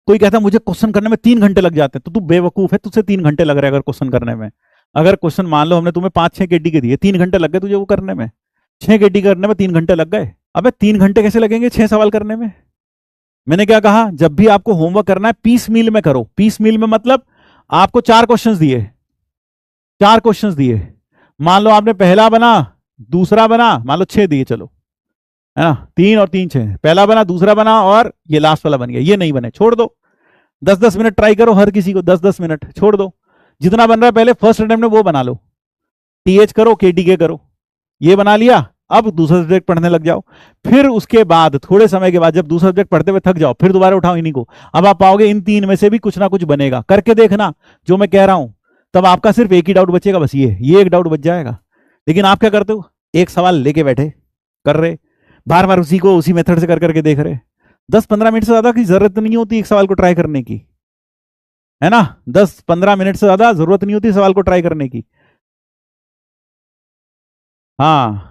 कोई कहता है मुझे क्वेश्चन करने में 3 घंटे लग जाते हैं, तो तू बेवकूफ है, तुझसे 3 घंटे लग रहे हैं अगर क्वेश्चन करने में। अगर क्वेश्चन मान लो हमने तुम्हें 5-6 केटी के दिए, 3 घंटे लग गए तुझे वो करने में, 6 केटी करने में 3 घंटे लग गए। अबे 3 घंटे कैसे लगेंगे 6 सवाल करने में? मैंने क्या कहा, जब भी आपको होमवर्क करना है पीस मील में करो। पीस मील में मतलब आपको 4 क्वेश्चंस दिए, 4 क्वेश्चंस दिए, मान लो आपने पहला बना, दूसरा बना, मान लो 6 दिए, चलो है ना, 3 और 3 6, पहला बना, दूसरा बना, और ये लास्ट वाला बन गया। ये नहीं बने, छोड़ दो। 10-10 मिनट ट्राई करो, हर किसी को 10-10 मिनट, छोड़ दो। जितना बन रहा है पहले फर्स्ट अटेम्प्ट में वो बना लो, टीएच करो, केटीके करो, ये बना लिया। अब दूसरा सब्जेक्ट पढ़ने लग जाओ। फिर उसके बाद थोड़े समय के बाद जब दूसरा सब्जेक्ट पढ़ते हुए थक जाओ, फिर दोबारा उठाओ इन्हीं को। अब आप पाओगे इन 3 में से भी कुछ ना कुछ बनेगा। करके देखना जो मैं कह रहा हूं, तब आपका सिर्फ एक ही डाउट बचेगा, बस ये एक डाउट बच जाएगा। लेकिन आप क्या करते हो, एक सवाल लेके बैठे, कर रहे, बार बार उसी को उसी मेथड से कर करके देख रहे। 10-15 मिनट से ज्यादा की जरूरत नहीं होती एक सवाल को ट्राई करने की, है ना। 10-15 मिनट से ज्यादा जरूरत नहीं होती सवाल को ट्राई करने की। हाँ,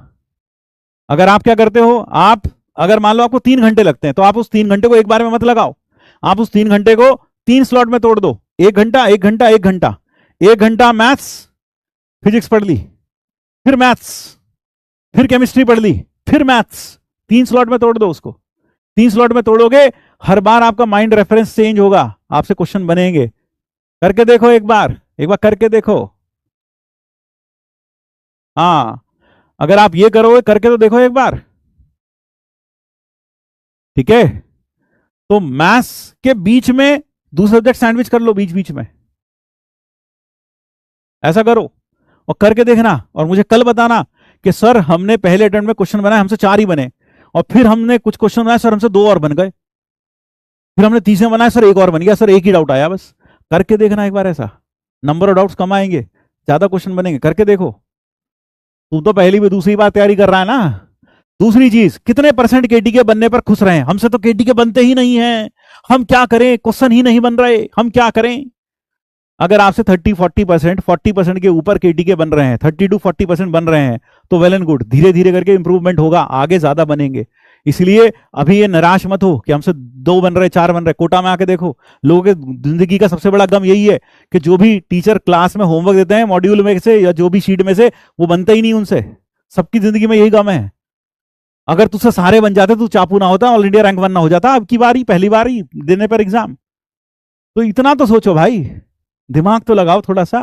अगर आप क्या करते हो, आप अगर मान लो आपको 3 घंटे लगते हैं, तो आप उस 3 घंटे को एक बार में मत लगाओ। आप उस 3 घंटे को 3 स्लॉट में तोड़ दो, 1 घंटा 1 घंटा 1 घंटा। 1 घंटा मैथ्स फिजिक्स पढ़ ली, फिर मैथ्स, फिर केमिस्ट्री पढ़ ली, फिर मैथ्स। 3 स्लॉट में तोड़ दो उसको। 3 स्लॉट में तोड़ोगे, हर बार आपका माइंड रेफरेंस चेंज होगा, आपसे क्वेश्चन बनेंगे। करके देखो एक बार करके देखो। हाँ, अगर आप ये करोगे, करके तो देखो एक बार, ठीक है। तो मैथ्स के बीच में दूसरा सब्जेक्ट सैंडविच कर लो, बीच बीच में, ऐसा करो और करके देखना। और मुझे कल बताना कि सर हमने पहले अटेम्प्ट में क्वेश्चन बनाए, हमसे 4 ही बने, और फिर हमने कुछ क्वेश्चन बनाए सर, हमसे 2 और बन गए, फिर हमने तीसरे बनाए सर 1 और बन गया, सर 1 ही डाउट आया बस। करके देखना एक बार, ऐसा नंबर ऑफ डाउट्स कम आएंगे, ज्यादा क्वेश्चन बनेंगे। करके देखो। तू तो पहली भी दूसरी बार तैयारी कर रहा है ना। दूसरी चीज, कितने परसेंट केटी के बनने पर खुश रहे? हमसे तो केटी के बनते ही नहीं है, हम क्या करें, क्वेश्चन ही नहीं बन रहे, हम क्या करें। अगर आपसे 30-40% के ऊपर केटी के बन रहे हैं, 30-40% बन रहे हैं, तो वेल एंड गुड, धीरे धीरे करके इंप्रूवमेंट होगा, आगे ज्यादा बनेंगे। इसलिए अभी ये निराश मत हो कि हमसे 2 बन रहे, 4 बन रहे। कोटा में आके देखो, लोगों के जिंदगी का सबसे बड़ा गम यही है कि जो भी टीचर क्लास में होमवर्क देते हैं मॉड्यूल में से या जो भी शीट में से, वो बनता ही नहीं उनसे। सबकी जिंदगी में यही गम है। अगर तुझसे सारे बन जाते, तू चापू ना होता, ऑल इंडिया रैंक 1 ना हो जाता अब की बारी, पहली बारी देने पर एग्जाम। तो इतना तो सोचो भाई, दिमाग तो लगाओ थोड़ा सा।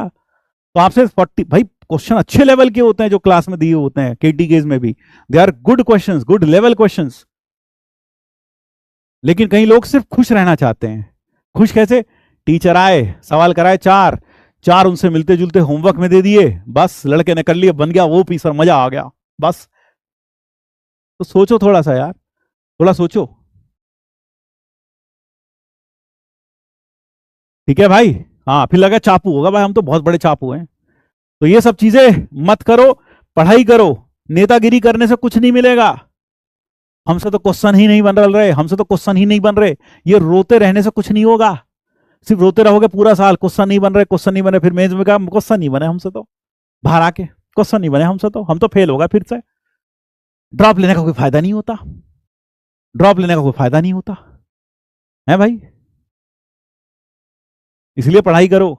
तो आपसे 40 भाई क्वेश्चन अच्छे लेवल के होते हैं जो क्लास में दिए होते हैं, केटी केस में भी, they are good questions, good level questions. लेकिन कई लोग सिर्फ खुश रहना चाहते हैं। खुश कैसे? टीचर आए, सवाल कराए, 4 उनसे मिलते जुलते होमवर्क में दे दिए, बस लड़के ने कर लिया, बन गया वो पीस और मजा आ गया, बस। तो सोचो थोड़ा सा यार, थोड़ा सोचो। ठीक है भाई। हाँ, फिर लगा चापू होगा भाई, हम तो बहुत बड़े चापू हैं। तो ये सब चीजें मत करो, पढ़ाई करो। नेतागिरी करने से कुछ नहीं मिलेगा। हमसे तो क्वेश्चन ही नहीं बन रहे, हमसे तो क्वेश्चन ही नहीं बन रहे, ये रोते रहने से कुछ नहीं होगा। सिर्फ रोते रहोगे पूरा साल, क्वेश्चन नहीं बन रहे, क्वेश्चन नहीं बने, फिर मेज में कहा क्वेश्चन नहीं बने हमसे, तो बाहर आके क्वेश्चन नहीं बने हमसे, तो हम तो फेल होगा फिर से। ड्रॉप लेने का कोई फायदा नहीं होता, ड्रॉप लेने का कोई फायदा नहीं होता है भाई। इसलिए पढ़ाई करो।